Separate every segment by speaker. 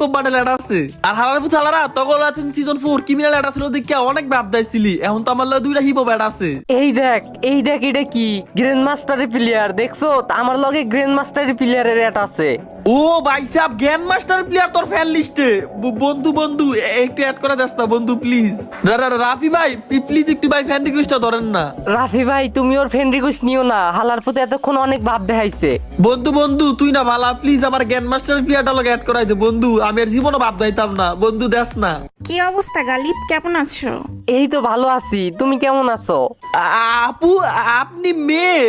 Speaker 1: Hop bundle add আছে। আর হালার ফুত হালারা তখন আছেন সিজন 4 ক্রিমিনাল অ্যাড আছিল দেখে অনেক ভাব দাইছিলি, এখন তো আমার লগে দুইটা হিপ হপ অ্যাড আছে।
Speaker 2: এই দেখ এটা কি গ্র্যান্ড মাস্টারের প্লেয়ার দেখছো? আমার লগে গ্র্যান্ড মাস্টারের প্লেয়ারের অ্যাড আছে।
Speaker 1: ও ভাই সাহেব গ্র্যান্ড মাস্টার প্লেয়ার তোর ফ্যান লিস্টে। বন্ধু একটু অ্যাড করে দাস না বন্ধু প্লিজ। রাফি ভাই প্লিজ একটু ভাই ফ্যান রিকোয়েস্টটা ধরেন না।
Speaker 2: রাফি ভাই তুমি ওর ফ্রেন্ড রিকোয়েস্ট নিও না, হালার প্রতি এতক্ষণ অনেক ভাব দেখাইছে।
Speaker 1: বন্ধু তুই না ভালা প্লিজ আমার গ্র্যান্ড মাস্টার প্লেয়ারটা লগে অ্যাড করাই দে বন্ধু, আমি আর জীবনও ভাব দাইতাম না বন্ধু, দেখ না।
Speaker 3: কি অবস্থা গালিব, কেমন আছো?
Speaker 2: এই তো ভালো আছি, তুমি কেমন আছো?
Speaker 1: আপু আপনি মেয়ে,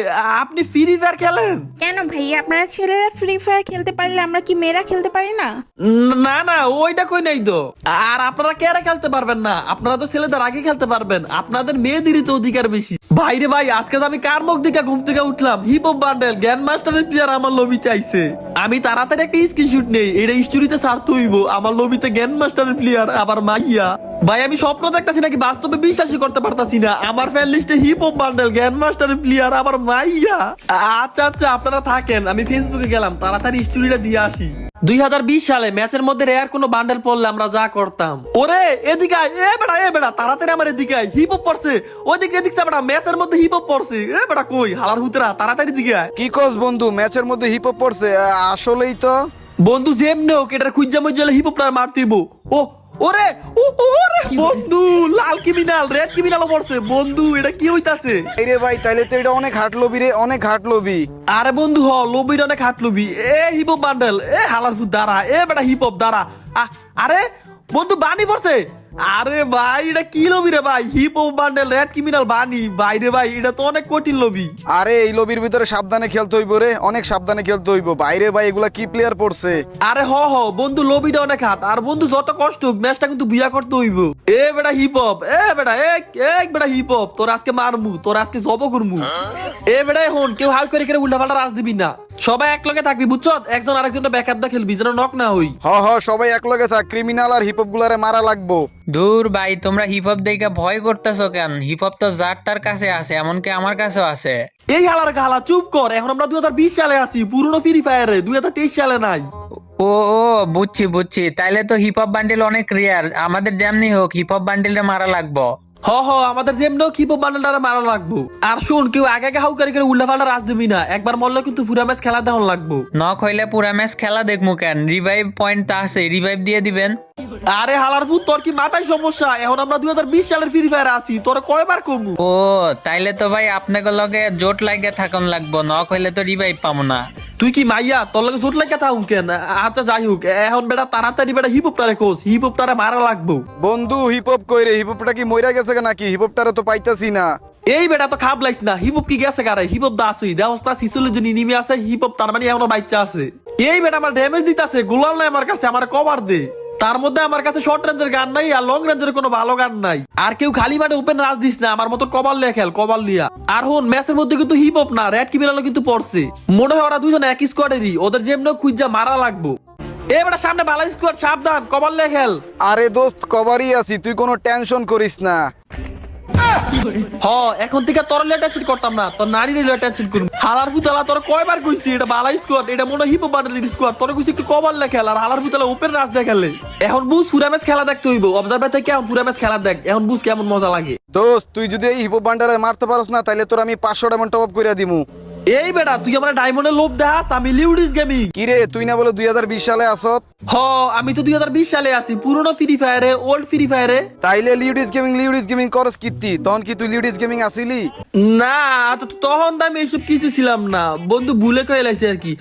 Speaker 1: আপনি ফ্রি ফায়ার খেলেন?
Speaker 3: কেন ভাইয়া, আপনারা ছেলেরা ফ্রি ফায়ার খেলতে পারলে আমরা কি মেয়েরা খেলতে পারি না?
Speaker 1: না ওইটা কই নাই তো। আর আপনারা কেরা খেলতে পারবেন না? আপনারা তো ছেলেদের আগে খেলতে পারবেন, আপনাদের মেয়েদেরই তো অধিকার বেশি। ভাইরে ভাই আজকে আমি কার মুখ দিকে ঘুম থেকে উঠলাম, হিপ হপ বান্ডেল গ্র্যান্ড মাস্টারের প্লেয়ার আমার লবিতে আইছে। আমি তাড়াতাড়ি একটা স্ক্রিনশট নেই, এটা স্টোরিতে ছাড়তে হইব। আমার লবিতে গ্র্যান্ড মাস্টারের প্লেয়ার আবার মাইয়া। ভাই আমি স্বপ্ন দেখতাছি নাকি বাস্তবে বিশ্বাসই করতে পারতাছি না, আমার ফ্যান লিস্টে হিপ হপ বান্ডেল গ্র্যান্ড মাস্টারের প্লেয়ার আবার মাইয়া। আচ্ছা আপনারা থাকেন, আমি ফেসবুকে গেলাম, তাড়াতাড়ি স্টোরিটা দিয়ে আসি। 2020 সালে ম্যাচের মধ্যে রেয়ার কোনো বান্ডেল পড়লে আমরা যা করতাম। ওরে এদিকে আয়, এ বেটা তাড়াতাড়ি আমার এদিকে আয়, হিপ হপ পড়ছে ওইদিকে, এদিকে বেটা ম্যাচের মধ্যে হিপ হপ পড়ছে। এ বেটা কই হালার হুতরা, তাড়াতাড়ি দিকে আয়।
Speaker 4: কি কস বন্ধু, ম্যাচের মধ্যে হিপ হপ পড়ছে? আসলেই তো
Speaker 1: বন্ধু যেমনে হোক এটার খুঁজা মজ্জালে হিপ হপ মার দিব। ওরে বন্ধু লাল ক্রিমিনাল রেড ক্রিমিনাল পড়ছে বন্ধু, এটা কি হইতাছে?
Speaker 4: রে ভাই, তাইলে তো এটা অনেক হাট লবি রে, অনেক হাট লবি।
Speaker 1: আরে বন্ধু লবিটা অনেক হাট লবি। এ হিপ হপ বান্ডেল, এ হালার ফুট দাঁড়া, এ বেটা হিপ হপ দাঁড়া। আরে বন্ধু বানি পড়ছে। আরে ভাই এটা কি লবি রে ভাই, heap hop bundle red criminal বানি। বাইরে ভাই এটা তো অনেক কঠিন লবি।
Speaker 4: আরে এই লবির ভিতরে সাবধানে খেলতে হইব রে, অনেক সাবধানে খেলতে হইব। বাইরে ভাই এগুলা কি প্লেয়ার পড়ছে?
Speaker 1: আরে বন্ধু লবিটা অনেক হাট, আর বন্ধু যত কষ্ট হোক ম্যাচটা কিন্তু বিয়া করতে হইব। এ বেটা হিপ হপ, এ বেটা এক বেটা হিপ হপ, তোর আজকে মারমু, তোর আজকে জব করমু। এ বেটা এখন কেউ হাই করে উল্টা পাল্টা রাজ দিবি না, সবাই এক লগে থাকবি বুঝছ, একজন আরেকজনটা ব্যাকআপ দা খেলবি যেন নক না হই।
Speaker 4: সবাই এক লগে থাক, ক্রিমিনাল আর হিপ হপ গুলারে মারা লাগবো।
Speaker 5: দূর ভাই, তোমরা হিপ হপ দেখে ভয় করতেছো কেন? হিপ হপ তো যার তার কাছে আছে, এমনকি আমার কাছেও আছে।
Speaker 1: এই হালার গালা চুপ কর, এখন আমরা 2020 সালে আছি, পুরনো ফ্রি ফায়ারে 2023 সালে নাই।
Speaker 5: ও বুঝছি, তাইলে তো হিপ হপ বান্ডেল অনেক রেয়ার, আমাদের যেমনি হোক হিপ হপ বান্ডেলে মারা লাগবো।
Speaker 1: আমাদের যেমন হিপ হপ বান্ডেলটা মারা লাগবো। আর শুন কেউ আগে হাউ করে উল্টা পাল্টা রাজ দিবি না, একবার মরলে কিন্তু পুরা ম্যাচ খেলা দেওয়া লাগবো।
Speaker 5: নক হইলে পুরা ম্যাচ খেলা দেখবো কেন? রিভাইভ পয়েন্ট তো আছে, রিভাইভ দিয়ে দিবেন।
Speaker 1: আরে হালার ভূত তোর কি মাথায় সমস্যা? এখন আমরা 2020 সালের ফ্রি ফায়ার আছি, তোর কয়বার কমু?
Speaker 5: তাইলে তো ভাই আপনাকে লগে জোট লাগে থাকুন লাগবো, নক হইলে তো রিভাইভ পাবো না।
Speaker 1: তুই কি মাইয়া, তোর লগে জোট লাগে থাকুন কেন? আচ্ছা যাই হোক, এখন বেটা তাড়াতাড়ি বেটা হিপ হপটারে খোঁজ, হিপ হপটারে মারা লাগবো।
Speaker 4: বন্ধু হিপ হপ কই রে? হিপ হপটা কি মইরা গেছে নাকি? হিপ হপটারে তো পাইতাছি না।
Speaker 1: এই বেটা তো খাপ লাইস না, হিপ হপ কি গেছে কারে? হিপ হপ দা আসুই দেওস্তা শিশুলের জন্য নিমে আছে, হিপ হপ তার মানে এখনো বাচ্চা আছে। এই বেটা আমার ড্যামেজ দিতেছে, গোলাল নাই আমার কাছে, আমার কভার দে। তার মধ্যে আমার কাছে শর্ট রেঞ্জের গান নাই আর লং রেঞ্জের কোনো ভালো গান নাই। আর কেউ খালি মাঠে ওপেন রাজ দিস না, আমার মতো কভার লিয়া খেল, কভার লিয়া। আর হন ম্যাচের মধ্যে কিন্তু হিপ হপ না রেড ক্রিমিনালও কিন্তু পড়ছে, মনে হয় ওরা দুজন এক স্কোয়াডেরই, ওদের যেমন খুঁজা মারা লাগবো। এবারে সামনে ভালো স্কোয়াড, সাবধান কভার লিয়া খেল।
Speaker 4: আরে দোস্ত কভারই আছি, তুই কোনো টেনশন করিস না।
Speaker 1: এখন থেকে তোর টেনশন করতাম না, তোর নারীর টেনশন করবো। হালার ফুতালা তোর কয়বার কইছি এটা বালা স্কোয়াড, এটা মনে হিপ হপ বান্ডেলের স্কোয়াড, তোর কইছি একটু কভার লিয়া খেল। আর হালার ফুতালা ওপেন রাজ দেখালে এখন বুঝ পুরা ম্যাচ খেলা দেখতে হইব, অবজারভার থেকে এখন পুরা ম্যাচ খেলা দেখ, এখন বুঝ কেমন মজা লাগে।
Speaker 4: দোস্ত তুই যদি এই হিপ হপ বান্ডারে মারতে পারস না, তাইলে তোর আমি 500 ডায়মন্ড টপ আপ কইরা দিমু।
Speaker 1: এই বেটা তুই আমার ডায়মন্ডের লোভ দেখাস, আমি লিউডিস গেমিং।
Speaker 4: কি রে তুই না বলে 2020 সালে আসত?
Speaker 1: আমি তো 2020 সালে আছি, পুরনো ফ্রি ফায়ারে, ওল্ড ফ্রি ফায়ারে।
Speaker 4: তাইলে লিউডিস গেমিং করস কীর্তি, তখন কি তুই লিউডিস গেমিং আসিলি?
Speaker 1: না তখন তো আমি এইসব কিছু ছিলাম না বন্ধু, ভুলে কয়ে লাইছি আর কি।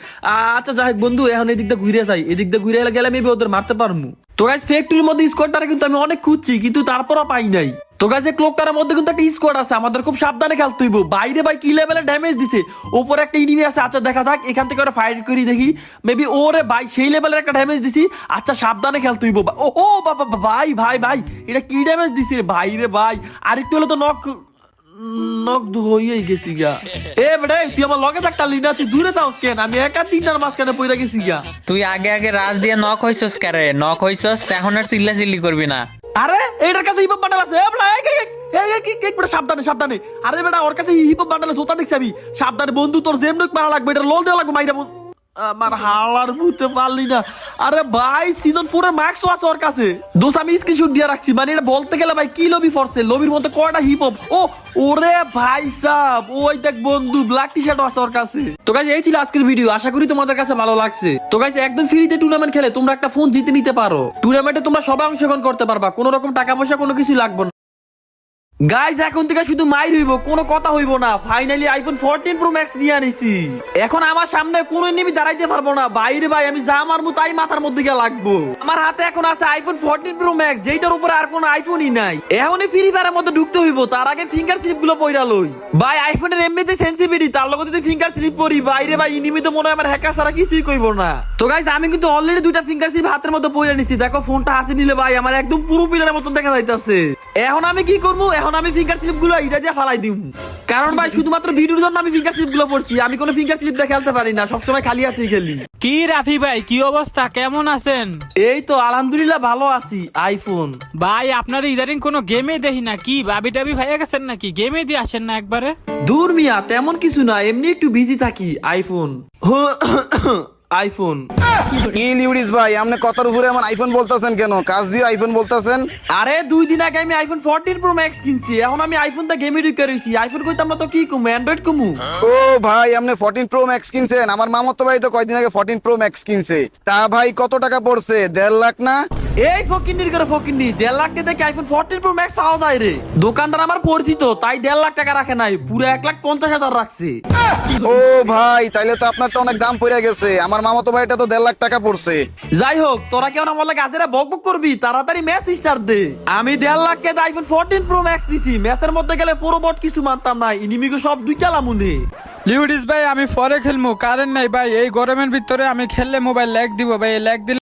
Speaker 1: আচ্ছা যাই হোক বন্ধু, এখন এদিক দিয়ে ঘুরে যাই, এদিক দিয়ে ঘুরে গেলে মেবি ওদের মারতে পারবো। তো গাইস ফ্যাক্টরির মধ্যে স্কোয়াডটারে কিন্তু আমি অনেক খুঁজছি, কিন্তু তারপরও পাই নাই। তো গাইস এই ক্লকটার মধ্যে কিন্তু একটা স্কোয়াড আছে, আমাদের খুব সাবধানে খেলতে হইব। বাইরে ভাই কি লেভেলে ড্যামেজ দিছে, উপরে একটা এনিমি আছে। আচ্ছা দেখা যাক, এখান থেকে ওরা ফাইট করি দেখি, মেবি ওরে ভাই সেই লেভেলের একটা ড্যামেজ দিছি। আচ্ছা সাবধানে খেলতে হইব। ও বাবা ভাই এটা কি ড্যামেজ দিছে ভাই রে ভাই, আরেকটু হলে তো নক হয়ে গেছি গা। এ বেটা তুই আমার লগে থাকতা লিনা, তুই দূরে যাওস কেন? আমি একা তিনটার মাঝখানে পইরা গেছি গা।
Speaker 5: তুই আগে রাজ দিয়ে নক হইছস কারে? নক হইছস এখন আর চিল্লি করবি না।
Speaker 1: আরে এটার কাছে হিপ হপ বান্ডেল আছে, সাবধানে। আরে বেটা ওর কাছে হিপ হপ বান্ডেল জোতা দেখছি আমি, সাবধানে বন্ধু, তোর জেম নক মারা লাগবে, এটা লোল দেওয়া লাগবে মাইরা। আমার হালার ভূতে পারলি না। আরে ভাই সিজন 4 এর ম্যাক্সও আছে ওর কাছে। দোস্ত আমি স্ক্রিনশট দিয়ে রাখছি, মানে এটা বলতে গেলে ভাই কি লবি ফরছে, লবির মধ্যে কয়টা হিপ হপ। ও ওরে ভাই সাব, ওই দেখ বন্ধু ব্ল্যাক টি শার্টও আছে ওর কাছে। তো গাইস এই ছিল আজকের ভিডিও, আশা করি তোমাদের কাছে ভালো লাগছে। তো গাইস একদম ফ্রিতে টুর্নামেন্ট খেলে তোমরা একটা ফোন জিতে নিতে পারো। টুর্নামেন্টে তোমরা সবাই অংশগ্রহণ করতে পারবা, কোনো রকম টাকা পয়সা কোনো কিছু লাগবে না। গাইজ এখন থেকে শুধু মাইর হইব, কোনো কথা হইব না। ফাইনালি আইফোন 14 প্রো ম্যাক্স নিয়ে আনিছি। এখন আমার সামনে কোনো এনিমি দাঁড়াইতে পারবো না। বাইরে ভাই আমি যা মারবো তাই মাথার মধ্যে গিয়ে লাগবো। আমার হাতে এখন আছে আইফোন 14 প্রো ম্যাক্স, যেটার উপরে আর কোনো আইফোনই নাই। এখনই ফ্রি ফায়ারের মধ্যে ঢুকতে হইব, তার আগে ফিঙ্গার স্লিপ গুলো পয়রা লই। ভাই আইফোনের এমনিতে সেন্সিটিভিটি, তার লগে যদি ফিঙ্গার স্লিপ পরি বাইরে ভাই এনিমি তো মনে হয় আমার হ্যাকার ছাড়া কিছুই কইব না। তো গাইজ আমি কিন্তু অলরেডি দুইটা ফিঙ্গার স্লিপ হাতের মধ্যে পয়রা নিছি। দেখো ফোনটা হাতে নিলে ভাই আমার একদম পুরো পিলারের মতন দেখা যাইতাছে। এখন আমি কি করবো, এখন আমি ফিঙ্গার স্লিপ গুলো এটা দিয়ে ফালাই দিব। কারণ ভাই শুধুমাত্র ভিডিওর জন্য আমি ফিঙ্গার স্লিপ গুলো পড়ছি, আমি কোনো ফিঙ্গার স্লিপ দিয়ে খেলতে পারি না, সবসময় খালি হাতেই খেলি।
Speaker 6: কি রাফি ভাই, কি অবস্থা, কেমন আছেন?
Speaker 1: এই তো আলহামদুলিল্লাহ ভালো আছি। আইফোন
Speaker 6: ভাই আপনার ইদারিং কোনো গেমে দেখি না, কি ভাবি টাবি ভাইয়া গেছেন নাকি? গেমে দিয়ে আসেন না একবারে?
Speaker 1: দূর মিয়া, তেমন কিছু না, এমনি একটু বিজি থাকি। আইফোন আইফোন
Speaker 4: কি লিউডিস ভাই, আপনি কথার উপরে আমার আইফোন বলতেছেন কেন? কাজ দিয়ে আইফোন বলতেছেন?
Speaker 1: আরে 2 দিন আগে আমি আইফোন 14 প্রো ম্যাক্স কিনছি, এখন আমি আইফোন দা গেমে ঢুকে রইছি। আইফোন কইতাম না তো কি কমু, অ্যান্ড্রয়েড কমু।
Speaker 4: ও ভাই আপনি 14 প্রো ম্যাক্স কিনছেন? আমার মামাতো ভাই তো কয়দিন আগে 14 প্রো ম্যাক্স কিনছে। তা ভাই কত টাকা পড়ছে? 1.5 লাখ না?
Speaker 1: এই ফকিন্নির করে ফকিন্নি, 1.5 লাখ টাকা দেখে আইফোন 14 প্রো ম্যাক্স পাওয়া যায় রে। দোকানদার আমার পরিচিত, তাই 1.5 লাখ টাকা রাখে নাই, পুরো 1,50,000 রাখছে।
Speaker 4: ও ভাই তাইলে তো আপনারটা অনেক দাম পড়ে গেছে। আমার মামাতো ভাইটা তো 1.5 লাখ টাকা পড়ছে।
Speaker 1: যাই হোক, তোরা কেমন আমার লাগে আজেরা বকবক করবি, তাড়াতাড়ি ম্যাচ স্টার্ট দে। আমি 1.5 লাখ টাকা আইফোন 14 প্রো ম্যাক্স দিছি, ম্যাচের মধ্যে গেলে পুরো বট কিছু মানতাম না, ইনিমিগো সব দুই চালামুনে।
Speaker 6: লিউডিস ভাই আমি পরে খেলবো, কারেন্ট নাই ভাই, এই গরমের ভিতরে আমি খেললে মোবাইল ল্যাগ দিব ভাই, ল্যাগ দিলে